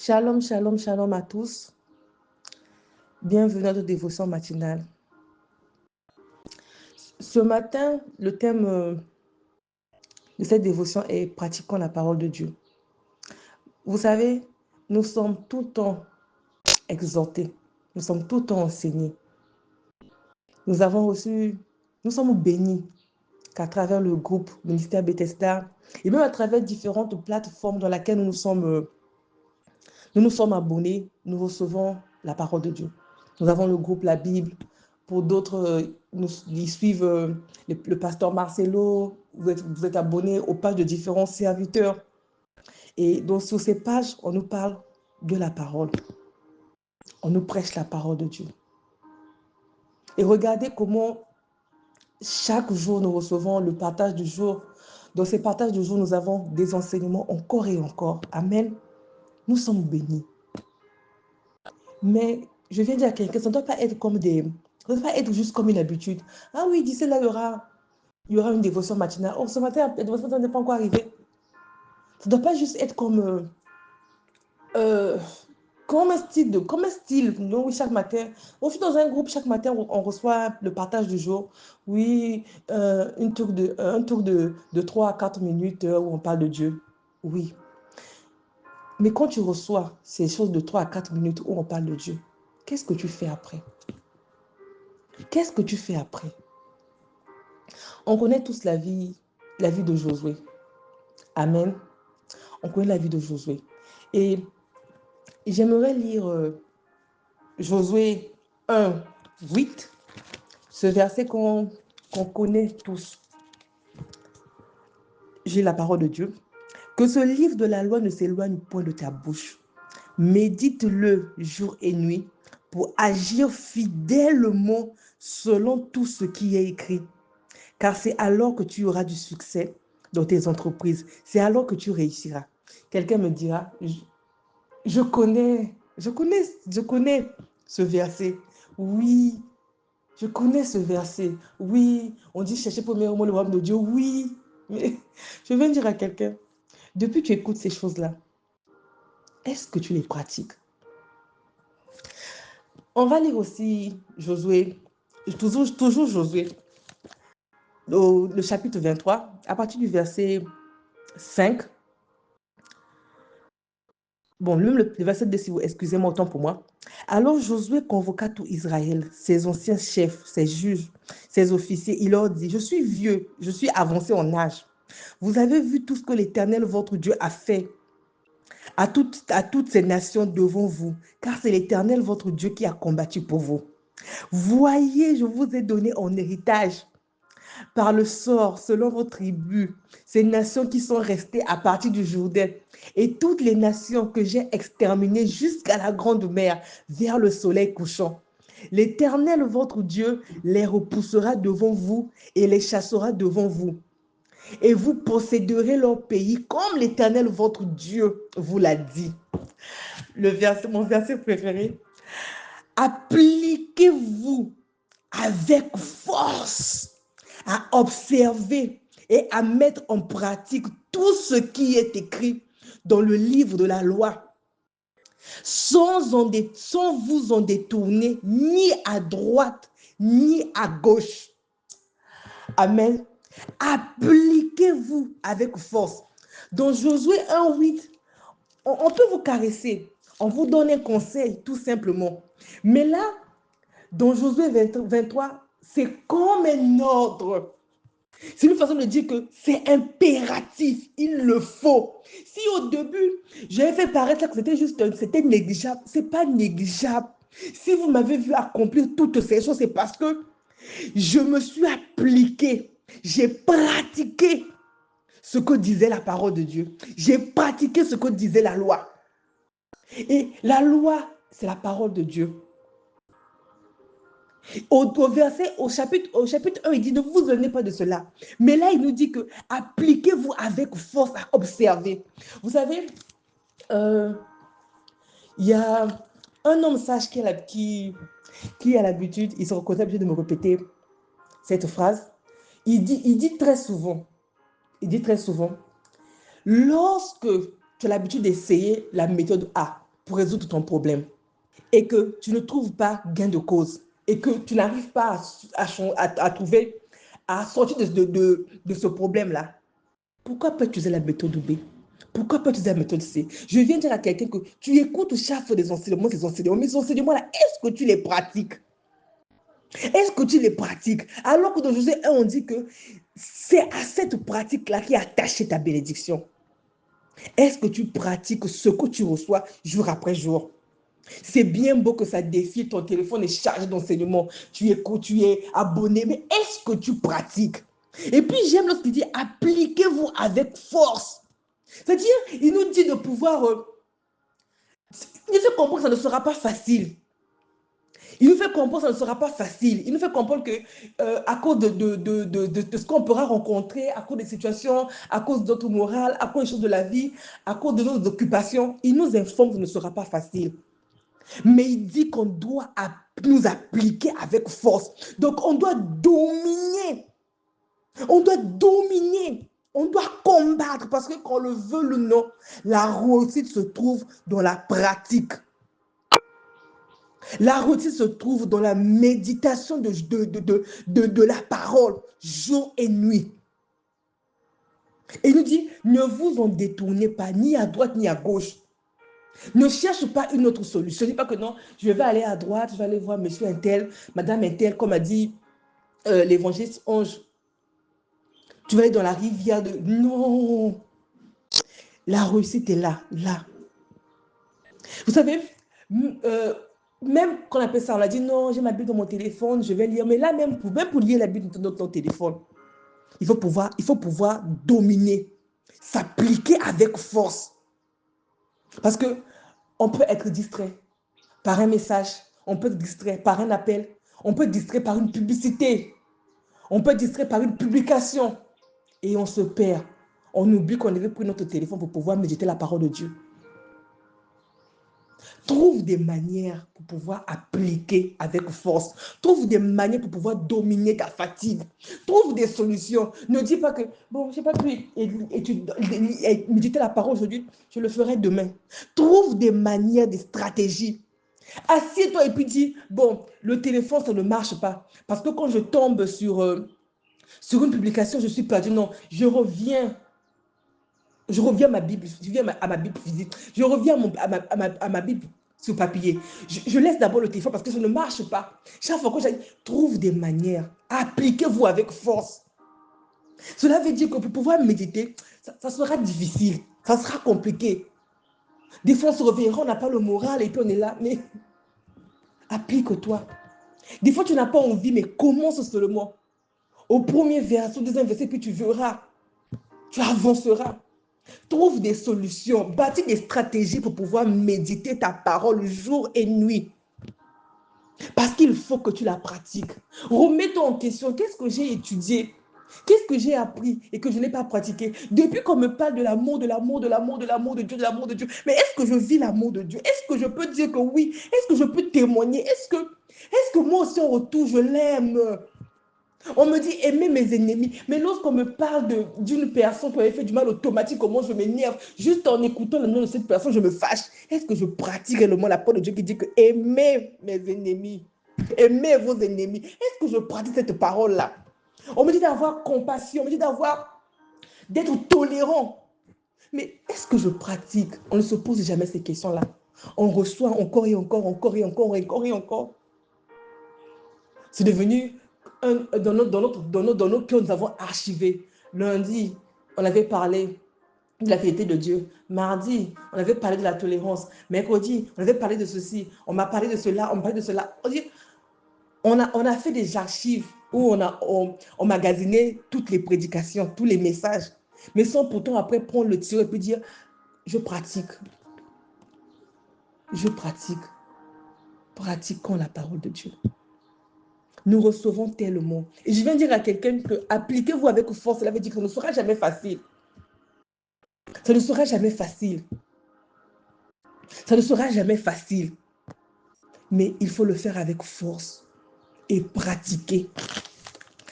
Shalom, shalom, shalom à tous. Bienvenue à notre dévotion matinale. Ce matin, le thème de cette dévotion est pratiquant la parole de Dieu. Vous savez, nous sommes tout le temps exhortés, nous sommes tout le temps enseignés. Nous sommes bénis qu'à travers le groupe Ministère Bethesda et même à travers différentes plateformes dans lesquelles nous nous sommes abonnés, nous recevons la parole de Dieu. Nous avons le groupe La Bible. Pour d'autres, ils suivent le pasteur Marcelo. Vous êtes abonnés aux pages de différents serviteurs. Et donc, sur ces pages, on nous parle de la parole. On nous prêche la parole de Dieu. Et regardez comment chaque jour, nous recevons le partage du jour. Dans ces partages du jour, nous avons des enseignements encore et encore. Amen. Nous sommes bénis. Mais je viens dire à quelqu'un, ça ne doit pas être ça ne doit pas être juste comme une habitude. Ah oui, d'ici là, il y aura une dévotion matinale. Oh, ce matin, la dévotion matinale n'est pas encore arrivée. Ça ne doit pas juste être euh, comme un style. Non, oui, chaque matin. On fait dans un groupe, chaque matin, on reçoit le partage du jour. Oui, un tour de 3 à 4 minutes où on parle de Dieu. Oui. Mais quand tu reçois ces choses de 3 à 4 minutes où on parle de Dieu, qu'est-ce que tu fais après? Qu'est-ce que tu fais après? On connaît tous la vie de Josué. Amen. On connaît la vie de Josué. Et j'aimerais lire Josué 1, 8, ce verset qu'on connaît tous. J'ai la parole de Dieu. Que ce livre de la loi ne s'éloigne point de ta bouche. Médite-le jour et nuit pour agir fidèlement selon tout ce qui est écrit. Car c'est alors que tu auras du succès dans tes entreprises. C'est alors que tu réussiras. Quelqu'un me dira, je connais ce verset. Oui, je connais ce verset. Oui, on dit chercher premièrement le royaume de Dieu. Oui, mais je viens dire à quelqu'un, depuis que tu écoutes ces choses-là, est-ce que tu les pratiques? On va lire aussi Josué, toujours Josué, le chapitre 23, à partir du verset 5. Bon, même le verset 2, si vous excusez-moi, autant pour moi. Alors Josué convoqua tout Israël, ses anciens chefs, ses juges, ses officiers. Il leur dit, je suis vieux, je suis avancé en âge. Vous avez vu tout ce que l'Éternel, votre Dieu, a fait à toutes ces nations devant vous, car c'est l'Éternel, votre Dieu, qui a combattu pour vous. Voyez, je vous ai donné en héritage par le sort, selon vos tribus, ces nations qui sont restées à partir du Jourdain et toutes les nations que j'ai exterminées jusqu'à la grande mer, vers le soleil couchant. L'Éternel, votre Dieu, les repoussera devant vous et les chassera devant vous. Et vous posséderez leur pays comme l'Éternel, votre Dieu, vous l'a dit. Mon verset préféré. Appliquez-vous avec force à observer et à mettre en pratique tout ce qui est écrit dans le livre de la loi, sans vous en détourner ni à droite ni à gauche. Amen. Appliquez-vous avec force. Dans Josué 1:8, on peut vous caresser, on vous donne un conseil tout simplement. Mais là, dans Josué 23, c'est comme un ordre. C'est une façon de dire que c'est impératif, il le faut. Si au début, j'avais fait paraître que c'était négligeable, ce n'est pas négligeable. Si vous m'avez vu accomplir toutes ces choses, c'est parce que je me suis appliqué, j'ai pratiqué ce que disait la parole de Dieu. J'ai pratiqué ce que disait la loi. Et la loi, c'est la parole de Dieu. Au chapitre 1, il dit, ne vous donnez pas de cela. Mais là, il nous dit que appliquez-vous avec force à observer. Vous savez, il y a un homme sage qui a l'habitude, il se reconnaît obligé de me répéter cette phrase. Il dit très souvent, lorsque tu as l'habitude d'essayer la méthode A, pour résoudre ton problème et que tu ne trouves pas gain de cause et que tu n'arrives pas à trouver, à sortir de ce problème-là, pourquoi pas utiliser la méthode B? Pourquoi pas utiliser la méthode C? Je viens dire à quelqu'un que tu écoutes chaque fois des enseignements, mais ces enseignements-là, est-ce que tu les pratiques? Est-ce que tu les pratiques? Alors que dans Josué 1, on dit que c'est à cette pratique-là qui est attachée ta bénédiction. Est-ce que tu pratiques ce que tu reçois jour après jour? C'est bien beau que ça défile, ton téléphone est chargé d'enseignements, tu écoutes, tu es abonné, mais est-ce que tu pratiques? Et puis j'aime lorsqu'il dit appliquez-vous avec force. C'est-à-dire, il nous dit de pouvoir, il nous fait comprendre que ça ne sera pas facile. Il nous fait comprendre que ça ne sera pas facile. Il nous fait comprendre que à cause de ce qu'on pourra rencontrer, à cause des situations, à cause de notre morale, à cause des choses de la vie, à cause de nos occupations, il nous informe que ce ne sera pas facile. Mais il dit qu'on doit nous appliquer avec force. Donc, on doit dominer. On doit dominer. On doit combattre parce que qu'on le veut ou non, la réussite se trouve dans la pratique. La réussite se trouve dans la méditation de la parole, jour et nuit. Et il nous dit, ne vous en détournez pas, ni à droite ni à gauche. Ne cherche pas une autre solution. Ne dis pas que non, je vais aller à droite, je vais aller voir monsieur un tel, madame un tel, comme a dit l'évangéliste Ange. Tu vas aller dans la rivière de... Non. La réussite est là, là. Vous savez, même quand on appelle ça, on a dit non, j'ai ma Bible dans mon téléphone, je vais lire. Mais là, même pour lire la Bible dans ton téléphone, il faut pouvoir dominer, s'appliquer avec force. Parce qu'on peut être distrait par un message, on peut être distrait par un appel, on peut être distrait par une publicité, on peut être distrait par une publication et on se perd. On oublie qu'on avait pris notre téléphone pour pouvoir méditer la parole de Dieu. Trouve des manières pour pouvoir appliquer avec force. Trouve des manières pour pouvoir dominer ta fatigue. Trouve des solutions. Ne dis pas que, bon, je n'ai pas pu méditer la parole aujourd'hui, je le ferai demain. Trouve des manières, des stratégies. Assieds-toi et puis dis, bon, le téléphone, ça ne marche pas. Parce que quand je tombe sur une publication, je suis perdu. Non, je reviens à ma Bible, je reviens à ma Bible physique, je reviens à ma Bible sur papier. Je laisse d'abord le téléphone parce que ça ne marche pas. Chaque fois que j'arrive, trouve des manières. Appliquez-vous avec force. Cela veut dire que pour pouvoir méditer, ça sera difficile, ça sera compliqué. Des fois, on se réveillera, on n'a pas le moral et puis on est là, mais applique-toi. Des fois, tu n'as pas envie, mais commence seulement. Au premier verset, au deuxième verset, puis tu verras, tu avanceras. Trouve des solutions, bâtis des stratégies pour pouvoir méditer ta parole jour et nuit. Parce qu'il faut que tu la pratiques. Remets-toi en question, qu'est-ce que j'ai étudié? Qu'est-ce que j'ai appris et que je n'ai pas pratiqué? Depuis qu'on me parle de l'amour, de l'amour, de l'amour, de l'amour de Dieu, de l'amour de Dieu, mais est-ce que je vis l'amour de Dieu? Est-ce que je peux dire que oui? Est-ce que je peux témoigner? Est-ce que moi aussi en retour, je l'aime? On me dit aimer mes ennemis. Mais lorsqu'on me parle d'une personne qui avait fait du mal automatique, comment je m'énerve, juste en écoutant le nom de cette personne, je me fâche. Est-ce que je pratique réellement la parole de Dieu qui dit que aimez mes ennemis, aimez vos ennemis? Est-ce que je pratique cette parole-là? On me dit d'avoir compassion, on me dit d'être tolérant. Mais est-ce que je pratique? On ne se pose jamais ces questions-là. On reçoit encore et encore, encore et encore, encore et encore. C'est devenu dans nos cœurs, nous avons archivé. Lundi, on avait parlé de la fidélité de Dieu. Mardi, on avait parlé de la tolérance. Mercredi, on avait parlé de ceci. On m'a parlé de cela, on m'a parlé de cela. On a fait des archives où on magasinait toutes les prédications, tous les messages. Mais sans pourtant après prendre le tir et puis dire, je pratique. Je pratique. Pratiquons la parole de Dieu. Nous recevons tellement. Et je viens dire à quelqu'un que appliquez-vous avec force. Cela veut dire que ça ne sera jamais facile. Ça ne sera jamais facile. Ça ne sera jamais facile. Mais il faut le faire avec force et pratiquer.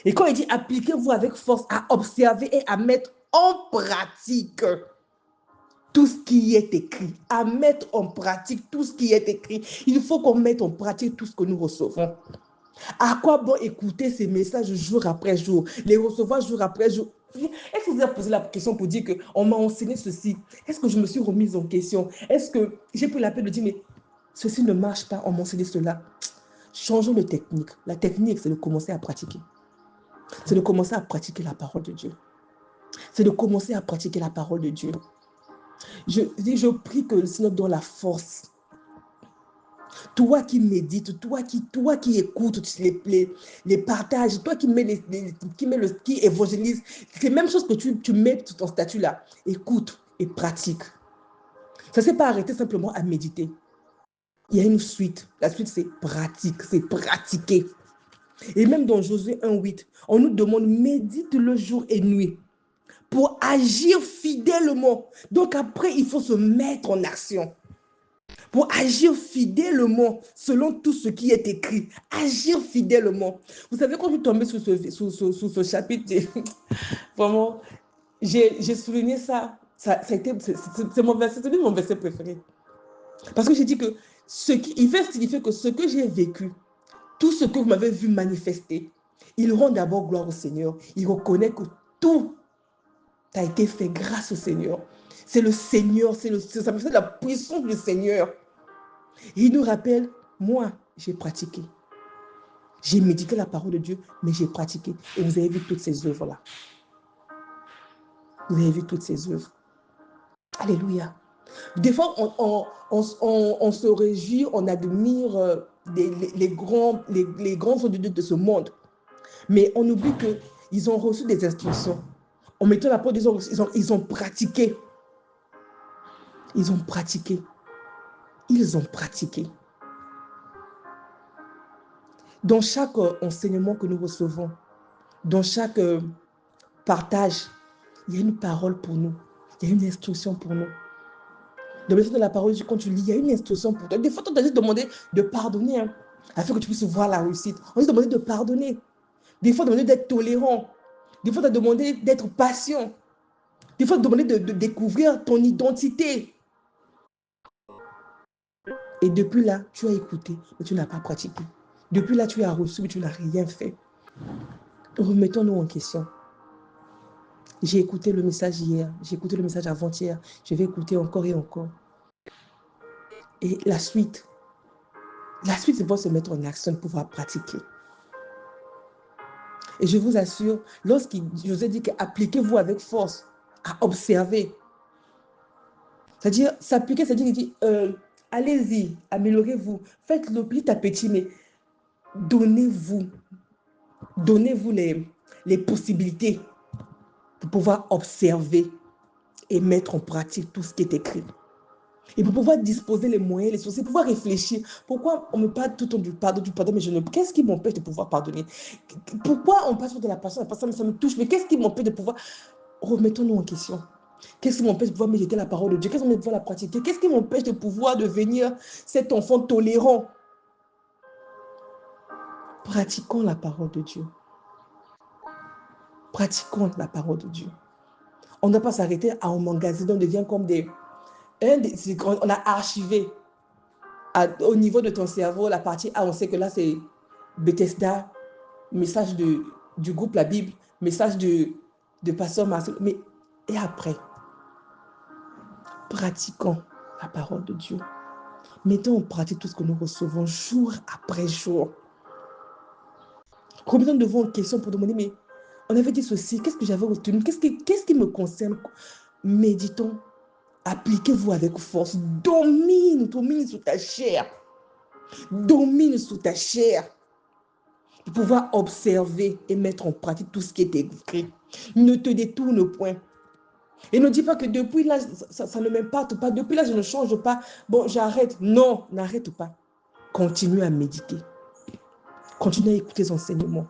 Et quand il dit appliquez-vous avec force, à observer et à mettre en pratique. tout ce qui est écrit, à mettre en pratique tout ce qui est écrit. Il faut qu'on mette en pratique tout ce que nous recevons. À quoi bon écouter ces messages jour après jour, les recevoir jour après jour? Est-ce que vous avez posé la question pour dire qu'on m'a enseigné ceci? Est-ce que je me suis remise en question? Est-ce que j'ai pris la peine de dire, mais ceci ne marche pas, on m'a enseigné cela? Changeons de technique. La technique, c'est de commencer à pratiquer. C'est de commencer à pratiquer la parole de Dieu. C'est de commencer à pratiquer la parole de Dieu. Je prie que le Seigneur donne la force. Toi qui médites, toi qui écoutes les partages, toi qui qui évangélise, c'est la même chose que tu mets sur ton statut là. Écoute et pratique. Ça ne s'est pas arrêté simplement à méditer. Il y a une suite. La suite, c'est pratique, c'est pratiquer. Et même dans Josué 1:8, on nous demande médite le jour et nuit pour agir fidèlement. Donc après, il faut se mettre en action. Pour agir fidèlement selon tout ce qui est écrit. Agir fidèlement. Vous savez, quand je suis tombée sur ce chapitre, vraiment, j'ai souligné ça. C'est mon verset préféré. Parce que j'ai dit que il fait signifier que ce que j'ai vécu, tout ce que vous m'avez vu manifester, il rend d'abord gloire au Seigneur. Il reconnaît que tout a été fait grâce au Seigneur. C'est le Seigneur, ça me fait la puissance du Seigneur. Et il nous rappelle, moi, j'ai pratiqué. J'ai médité la parole de Dieu, mais j'ai pratiqué. Et vous avez vu toutes ces œuvres-là. Vous avez vu toutes ces œuvres. Alléluia. Des fois, on se réjouit, on admire les grands hommes de Dieu de ce monde. Mais on oublie qu'ils ont reçu des instructions. En mettant la parole de Dieu, ils ont pratiqué. Ils ont pratiqué. Ils ont pratiqué. Dans chaque enseignement que nous recevons, dans chaque partage, il y a une parole pour nous. Il y a une instruction pour nous. Dans le sens de la parole, quand tu lis, il y a une instruction pour toi. Des fois, on t'a juste demandé de pardonner, hein, afin que tu puisses voir la réussite. On t'a demandé de pardonner. Des fois, on t'a demandé d'être tolérant. Des fois, on t'a demandé d'être patient. Des fois, on t'a demandé de découvrir ton identité. Et depuis là, tu as écouté, mais tu n'as pas pratiqué. Depuis là, tu as reçu, mais tu n'as rien fait. Remettons-nous en question. J'ai écouté le message hier, j'ai écouté le message avant-hier, je vais écouter encore et encore. Et la suite, c'est pour se mettre en action, de pouvoir pratiquer. Et je vous assure, je vous ai dit qu'appliquez-vous avec force, à observer. C'est-à-dire, s'appliquer, c'est-à-dire, il dit, allez-y, améliorez-vous, faites-le petit à petit, mais donnez-vous les possibilités de pouvoir observer et mettre en pratique tout ce qui est écrit. Et pour pouvoir disposer les moyens, les sources, pouvoir réfléchir. Pourquoi on me parle tout le temps du pardon, mais qu'est-ce qui m'empêche de pouvoir pardonner? Pourquoi on passe de la passion, mais ça me touche, mais qu'est-ce qui m'empêche de pouvoir... Remettons-nous en question. Qu'est-ce qui m'empêche de pouvoir méditer la parole de Dieu? Qu'est-ce qui m'empêche de pouvoir la pratiquer? Qu'est-ce qui m'empêche de pouvoir devenir cet enfant tolérant? Pratiquons la parole de Dieu. Pratiquons la parole de Dieu. On ne doit pas s'arrêter à emmagasiner, on devient comme on a archivé au niveau de ton cerveau, la partie A, on sait que là, c'est Bethesda, message du groupe La Bible, message de Pasteur Marcel. Mais, et après, pratiquons la parole de Dieu. Mettons en pratique tout ce que nous recevons jour après jour. Remettons devant une question pour demander, mais on avait dit ceci, qu'est-ce que j'avais retenu? Qu'est-ce qui me concerne? Méditons. Appliquez-vous avec force. Domine sur ta chair. Domine sur ta chair. Pour pouvoir observer et mettre en pratique tout ce qui est écrit. Ne te détourne point. Et ne dis pas que depuis là, ça ne m'impacte pas. Depuis là, je ne change pas. Bon, j'arrête. Non, n'arrête pas. Continue à méditer. Continue à écouter les enseignements.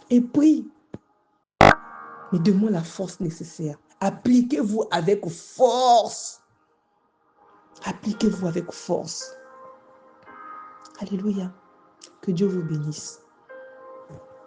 Et prie. Mais donne-moi la force nécessaire. Appliquez-vous avec force. Appliquez-vous avec force. Alléluia. Que Dieu vous bénisse.